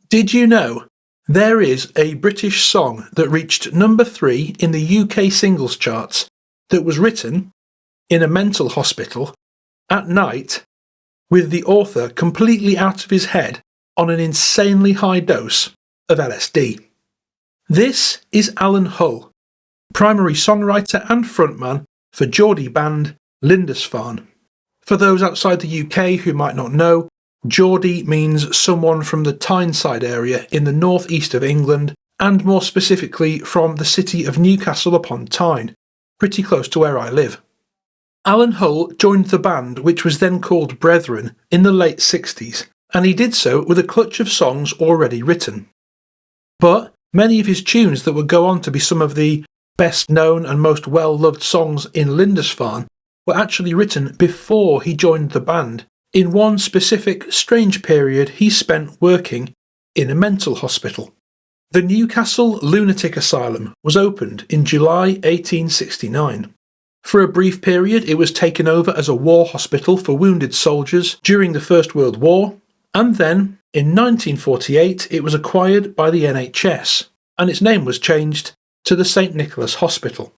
Did you know there is a British song that reached number 3 in the UK singles charts that was written in a mental hospital at night with the author completely out of his head on an insanely high dose of LSD? This is Alan Hull, primary songwriter and frontman for Geordie band Lindisfarne. For those outside the UK who might not know, Geordie means someone from the Tyneside area in the northeast of England, and more specifically from the city of Newcastle upon Tyne, pretty close to where I live. Alan Hull joined the band, which was then called Brethren, in the late 60s, and he did so with a clutch of songs already written. But many of his tunes that would go on to be some of the best known and most well-loved songs in Lindisfarne were actually written before he joined the band, in one specific strange period he spent working in a mental hospital. The Newcastle Lunatic Asylum was opened in July 1869. For a brief period it was taken over as a war hospital for wounded soldiers during the First World War, and then in 1948 it was acquired by the NHS, and its name was changed to the St Nicholas Hospital.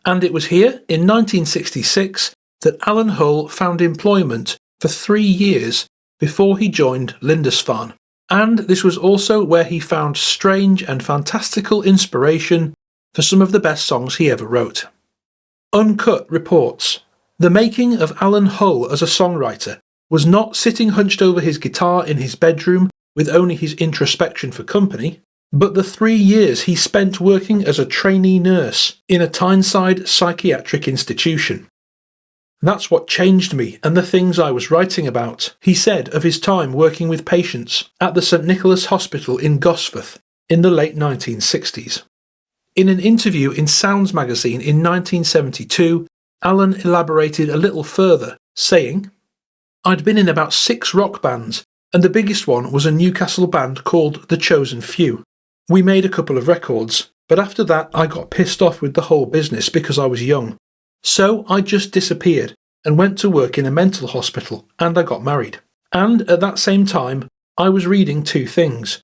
And it was here in 1966 that Alan Hull found employment for 3 years before he joined Lindisfarne, and this was also where he found strange and fantastical inspiration for some of the best songs he ever wrote. Uncut reports, the making of Alan Hull as a songwriter was not sitting hunched over his guitar in his bedroom with only his introspection for company, but the 3 years he spent working as a trainee nurse in a Tyneside psychiatric institution. That's what changed me and the things I was writing about, he said of his time working with patients at the St Nicholas Hospital in Gosforth in the late 1960s. In an interview in Sounds magazine in 1972, Alan elaborated a little further, saying, "I'd been in about 6 rock bands, and the biggest one was a Newcastle band called The Chosen Few. We made a couple of records, but after that I got pissed off with the whole business because I was young. So I just disappeared and went to work in a mental hospital, and I got married. And at that same time, I was reading 2 things.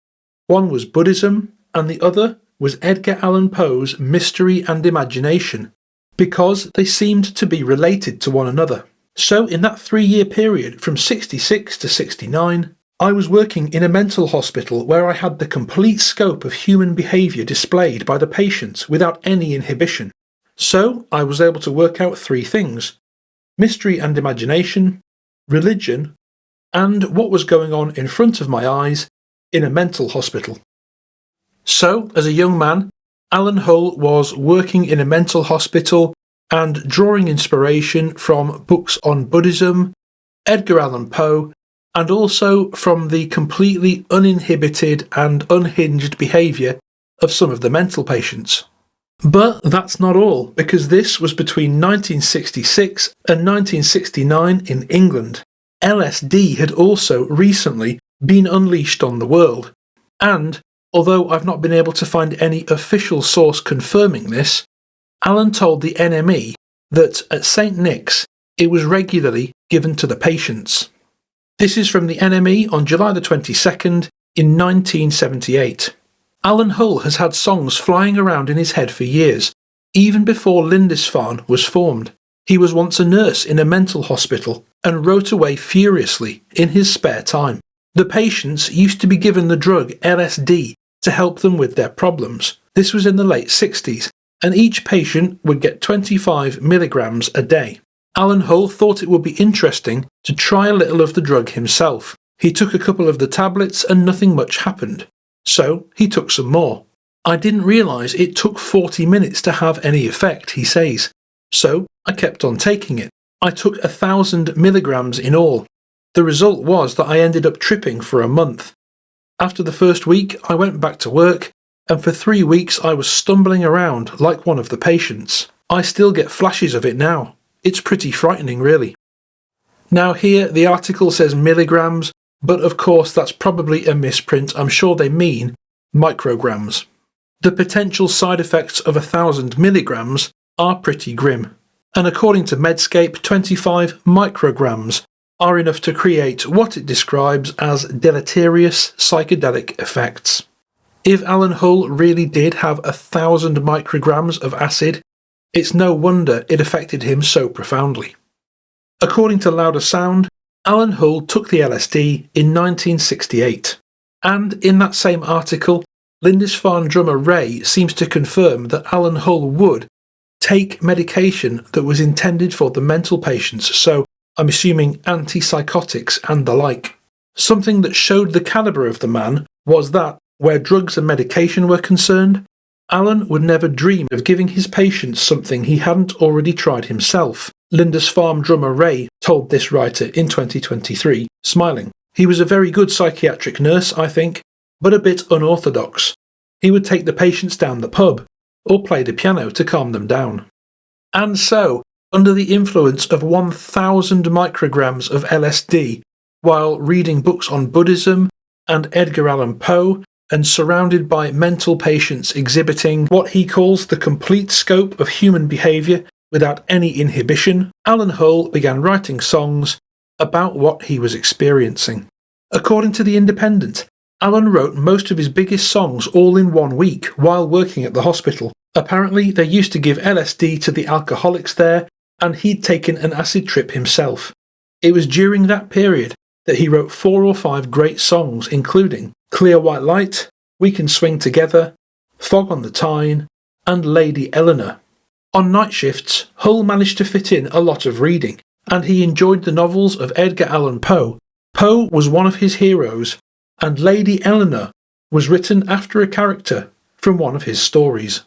One was Buddhism, and the other was Edgar Allan Poe's Mystery and Imagination, because they seemed to be related to one another. So in that 3-year period from 66 to 69, I was working in a mental hospital where I had the complete scope of human behaviour displayed by the patients without any inhibition. So I was able to work out 3 things: mystery and imagination, religion, and what was going on in front of my eyes in a mental hospital." So, as a young man, Alan Hull was working in a mental hospital and drawing inspiration from books on Buddhism, Edgar Allan Poe, and also from the completely uninhibited and unhinged behaviour of some of the mental patients. But that's not all, because this was between 1966 and 1969 in England. LSD had also recently been unleashed on the world, and although I've not been able to find any official source confirming this, Alan told the NME that at St Nick's it was regularly given to the patients. This is from the NME on July the 22nd in 1978. Alan Hull has had songs flying around in his head for years, even before Lindisfarne was formed. He was once a nurse in a mental hospital and wrote away furiously in his spare time. The patients used to be given the drug LSD to help them with their problems. This was in the late 60s, and each patient would get 25 milligrams a day. Alan Hull thought it would be interesting to try a little of the drug himself. He took a couple of the tablets and nothing much happened. So he took some more. "I didn't realise it took 40 minutes to have any effect," he says. "So I kept on taking it. I took 1,000 milligrams in all. The result was that I ended up tripping for a month. After the first week I went back to work, and for 3 weeks I was stumbling around like one of the patients. I still get flashes of it now. It's pretty frightening, really." Now here the article says milligrams, but of course that's probably a misprint. I'm sure they mean micrograms. The potential side effects of 1,000 milligrams are pretty grim, and according to Medscape, 25 micrograms are enough to create what it describes as deleterious psychedelic effects. If Alan Hull really did have 1,000 micrograms of acid, it's no wonder it affected him so profoundly. According to Louder Sound, Alan Hull took the LSD in 1968, and in that same article, Lindisfarne drummer Ray seems to confirm that Alan Hull would take medication that was intended for the mental patients, so I'm assuming antipsychotics and the like. Something that showed the calibre of the man was that, where drugs and medication were concerned, Alan would never dream of giving his patients something he hadn't already tried himself. Lindisfarne drummer Ray told this writer in 2023, smiling. He was a very good psychiatric nurse, I think, but a bit unorthodox. He would take the patients down the pub, or play the piano to calm them down. And so, under the influence of 1,000 micrograms of LSD, while reading books on Buddhism and Edgar Allan Poe, and surrounded by mental patients exhibiting what he calls the complete scope of human behaviour without any inhibition, Alan Hull began writing songs about what he was experiencing. According to The Independent, Alan wrote most of his biggest songs all in 1 week while working at the hospital. Apparently, they used to give LSD to the alcoholics there, and he'd taken an acid trip himself. It was during that period that he wrote 4 or 5 great songs, including Clear White Light, We Can Swing Together, Fog on the Tyne, and Lady Eleanor. On night shifts, Hull managed to fit in a lot of reading, and he enjoyed the novels of Edgar Allan Poe. Poe was one of his heroes, and Lady Eleanor was written after a character from one of his stories.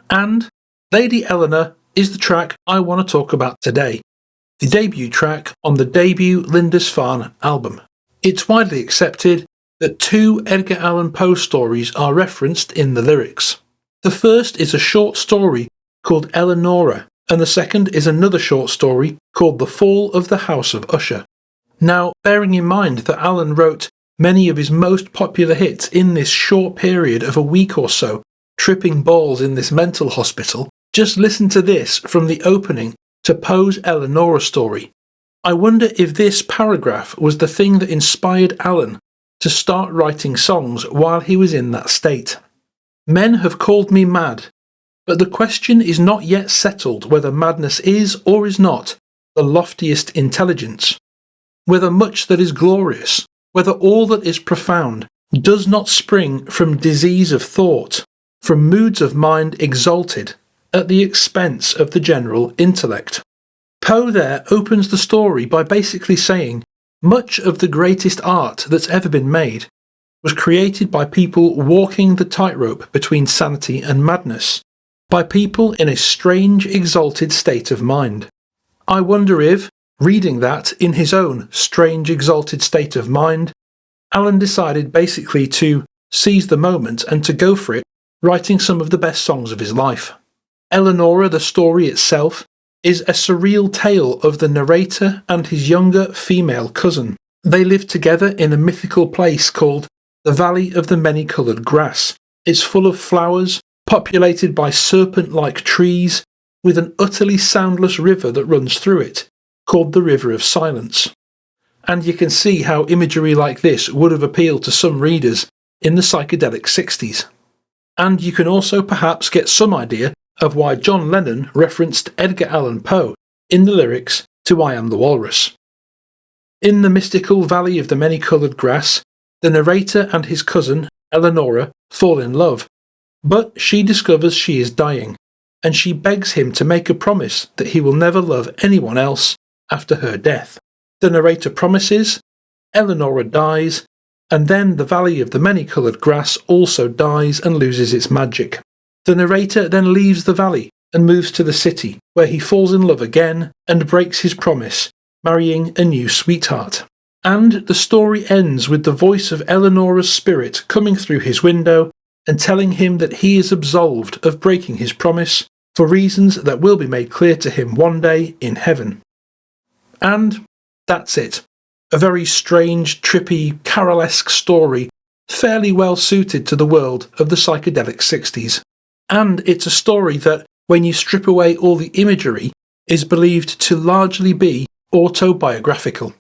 And Lady Eleanor is the track I want to talk about today, the debut track on the debut Lindisfarne album. It's widely accepted that 2 Edgar Allan Poe stories are referenced in the lyrics. The first is a short story called Eleanora, and the second is another short story called The Fall of the House of Usher. Now, bearing in mind that Alan wrote many of his most popular hits in this short period of a week or so, tripping balls in this mental hospital, just listen to this from the opening to Poe's Eleanora story. I wonder if this paragraph was the thing that inspired Alan to start writing songs while he was in that state. Men have called me mad, but the question is not yet settled whether madness is or is not the loftiest intelligence, whether much that is glorious, whether all that is profound does not spring from disease of thought, from moods of mind exalted at the expense of the general intellect. Poe there opens the story by basically saying much of the greatest art that's ever been made was created by people walking the tightrope between sanity and madness, by people in a strange exalted state of mind. I wonder if, reading that in his own strange exalted state of mind, Alan decided basically to seize the moment and to go for it, writing some of the best songs of his life. Eleanora, the story itself, is a surreal tale of the narrator and his younger female cousin. They live together in a mythical place called the Valley of the Many-Coloured Grass. It's full of flowers, populated by serpent-like trees, with an utterly soundless river that runs through it, called the River of Silence. And you can see how imagery like this would have appealed to some readers in the psychedelic 60s. And you can also perhaps get some idea of why John Lennon referenced Edgar Allan Poe in the lyrics to I Am the Walrus. In the mystical Valley of the Many-Coloured Grass, the narrator and his cousin, Eleanora, fall in love, but she discovers she is dying, and she begs him to make a promise that he will never love anyone else after her death. The narrator promises, Eleanora dies, and then the Valley of the Many-Coloured Grass also dies and loses its magic. The narrator then leaves the valley and moves to the city, where he falls in love again and breaks his promise, marrying a new sweetheart. And the story ends with the voice of Eleanora's spirit coming through his window and telling him that he is absolved of breaking his promise for reasons that will be made clear to him one day in heaven. And that's it. A very strange, trippy, carolesque story, fairly well suited to the world of the psychedelic 60s. And it's a story that, when you strip away all the imagery, is believed to largely be autobiographical.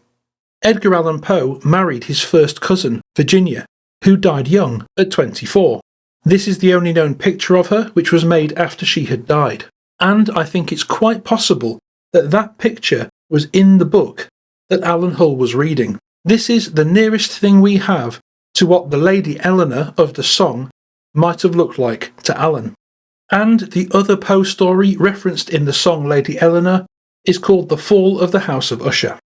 Edgar Allan Poe married his first cousin, Virginia, who died young at 24. This is the only known picture of her, which was made after she had died. And I think it's quite possible that that picture was in the book that Alan Hull was reading. This is the nearest thing we have to what the Lady Eleanor of the song might have looked like to Alan. And the other Poe story referenced in the song Lady Eleanor is called The Fall of the House of Usher.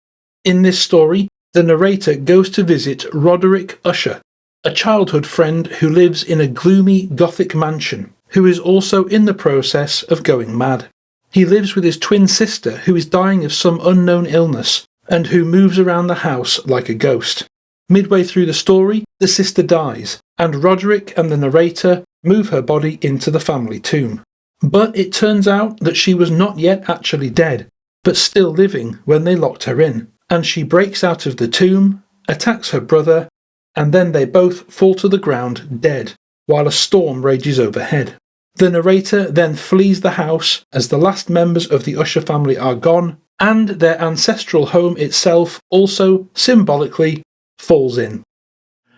In this story, the narrator goes to visit Roderick Usher, a childhood friend who lives in a gloomy Gothic mansion, who is also in the process of going mad. He lives with his twin sister, who is dying of some unknown illness, and who moves around the house like a ghost. Midway through the story, the sister dies, and Roderick and the narrator move her body into the family tomb. But it turns out that she was not yet actually dead, but still living when they locked her in, and she breaks out of the tomb, attacks her brother, and then they both fall to the ground dead, while a storm rages overhead. The narrator then flees the house as the last members of the Usher family are gone, and their ancestral home itself also, symbolically, falls in.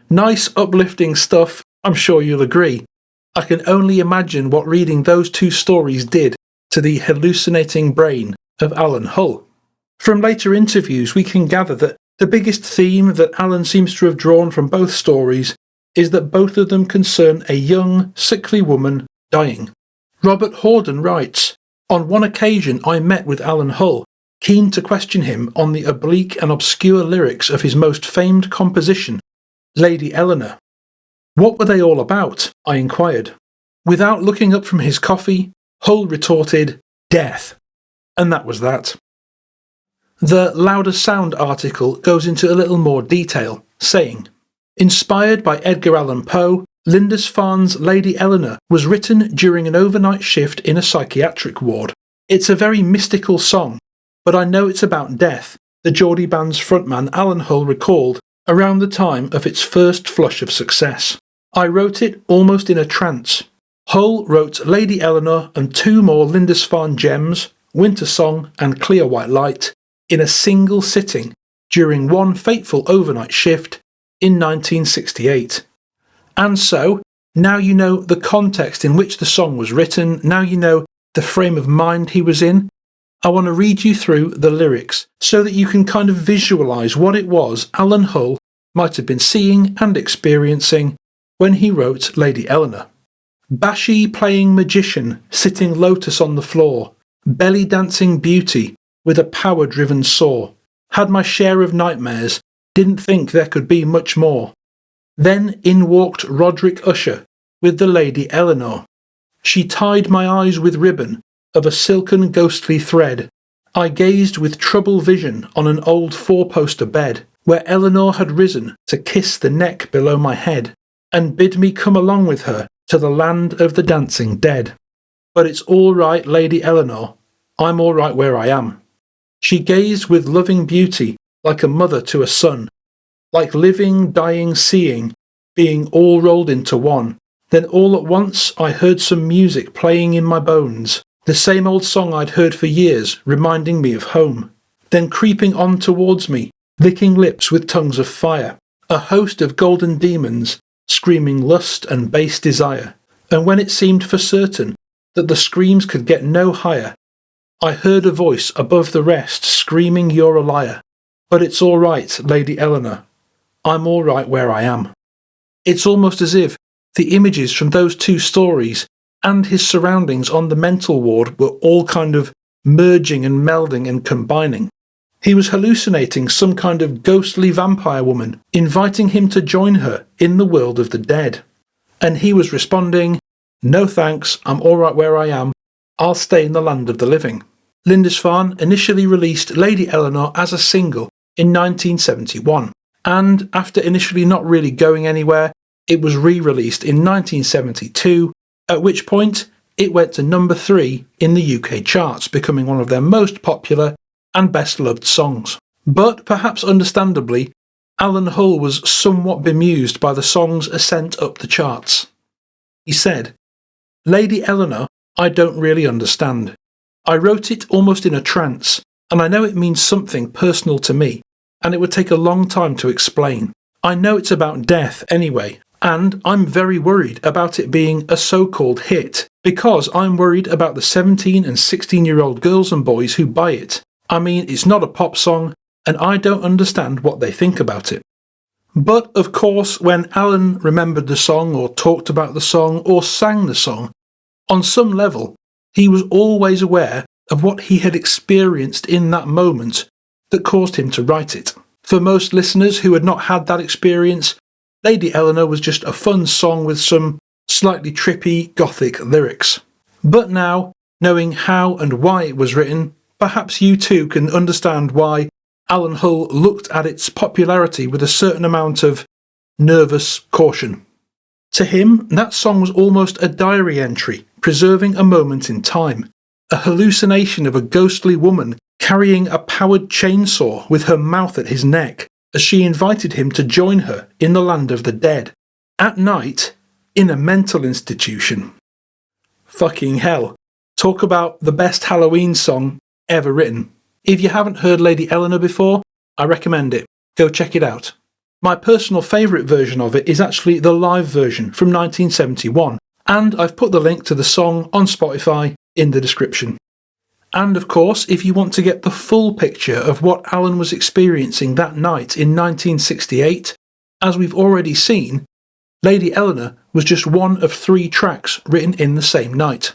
Nice uplifting stuff, I'm sure you'll agree. I can only imagine what reading those two stories did to the hallucinating brain of Alan Hull. From later interviews we can gather that the biggest theme that Alan seems to have drawn from both stories is that both of them concern a young, sickly woman dying. Robert Horden writes, "On one occasion I met with Alan Hull, keen to question him on the oblique and obscure lyrics of his most famed composition, Lady Eleanor. What were they all about? I inquired. Without looking up from his coffee, Hull retorted, 'Death.' And that was that." The Louder Sound article goes into a little more detail, saying, "Inspired by Edgar Allan Poe, Lindisfarne's Lady Eleanor was written during an overnight shift in a psychiatric ward. It's a very mystical song, but I know it's about death," the Geordie band's frontman Alan Hull recalled around the time of its first flush of success. "I wrote it almost in a trance." Hull wrote Lady Eleanor and two more Lindisfarne gems, Winter Song and Clear White Light, in a single sitting during one fateful overnight shift in 1968. And so, now you know the context in which the song was written, now you know the frame of mind he was in, I want to read you through the lyrics so that you can kind of visualise what it was Alan Hull might have been seeing and experiencing when he wrote Lady Eleanor. "Bashy playing magician, sitting lotus on the floor, belly dancing beauty with a power-driven saw. Had my share of nightmares, didn't think there could be much more. Then in walked Roderick Usher with the Lady Eleanor. She tied my eyes with ribbon of a silken ghostly thread. I gazed with troubled vision on an old four-poster bed, where Eleanor had risen to kiss the neck below my head, and bid me come along with her to the land of the dancing dead. But it's all right, Lady Eleanor, I'm all right where I am." She gazed with loving beauty, like a mother to a son, like living, dying, seeing, being all rolled into one. Then all at once I heard some music playing in my bones, the same old song I'd heard for years, reminding me of home. Then creeping on towards me, licking lips with tongues of fire, a host of golden demons, screaming lust and base desire. And when it seemed for certain that the screams could get no higher, I heard a voice above the rest screaming, 'You're a liar.' But it's all right, Lady Eleanor. I'm all right where I am." It's almost as if the images from those two stories and his surroundings on the mental ward were all kind of merging and melding and combining. He was hallucinating some kind of ghostly vampire woman, inviting him to join her in the world of the dead. And he was responding, "No thanks, I'm all right where I am. I'll stay in the land of the living." Lindisfarne initially released Lady Eleanor as a single in 1971, and after initially not really going anywhere, it was re-released in 1972, at which point it went to number 3 in the UK charts, becoming one of their most popular and best-loved songs. But perhaps understandably, Alan Hull was somewhat bemused by the song's ascent up the charts. He said, "Lady Eleanor, I don't really understand. I wrote it almost in a trance, and I know it means something personal to me. and it would take a long time to explain. I know it's about death anyway, and I'm very worried about it being a so-called hit, because I'm worried about the 17 and 16-year-old girls and boys who buy it. I mean, it's not a pop song, and I don't understand what they think about it. But of course, when Alan remembered the song or talked about the song or sang the song, on some level, he was always aware of what he had experienced in that moment that caused him to write it. For most listeners who had not had that experience, Lady Eleanor was just a fun song with some slightly trippy gothic lyrics. But now, knowing how and why it was written, perhaps you too can understand why Alan Hull looked at its popularity with a certain amount of nervous caution. To him, that song was almost a diary entry, preserving a moment in time, a hallucination of a ghostly woman carrying a powered chainsaw with her mouth at his neck, as she invited him to join her in the land of the dead, at night, in a mental institution. Fucking hell. Talk about the best Halloween song ever written. If you haven't heard Lady Eleanor before, I recommend it. Go check it out. My personal favourite version of it is actually the live version from 1971, and I've put the link to the song on Spotify in the description. And of course, if you want to get the full picture of what Alan was experiencing that night in 1968, as we've already seen, Lady Eleanor was just one of 3 tracks written in the same night.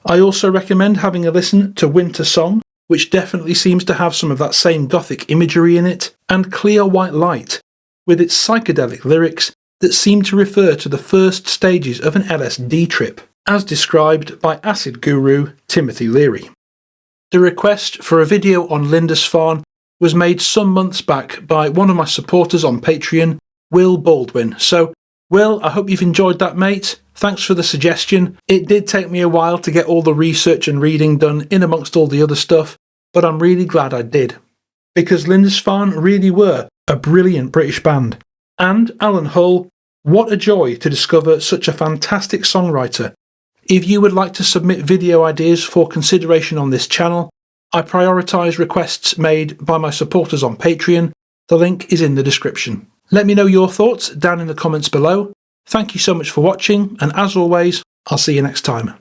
I also recommend having a listen to Winter Song, which definitely seems to have some of that same gothic imagery in it, and Clear White Light, with its psychedelic lyrics that seem to refer to the first stages of an LSD trip, as described by acid guru Timothy Leary. The request for a video on Lindisfarne was made some months back by one of my supporters on Patreon, Will Baldwin. So, Will, I hope you've enjoyed that, mate. Thanks for the suggestion. It did take me a while to get all the research and reading done in amongst all the other stuff, but I'm really glad I did. Because Lindisfarne really were a brilliant British band. And Alan Hull, what a joy to discover such a fantastic songwriter. If you would like to submit video ideas for consideration on this channel, I prioritise requests made by my supporters on Patreon. The link is in the description. Let me know your thoughts down in the comments below. Thank you so much for watching, and as always, I'll see you next time.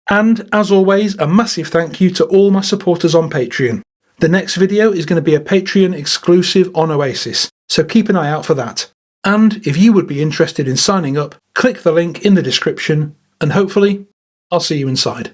And as always, a massive thank you to all my supporters on Patreon. The next video is going to be a Patreon exclusive on Oasis, so keep an eye out for that. And if you would be interested in signing up, click the link in the description, and hopefully, I'll see you inside.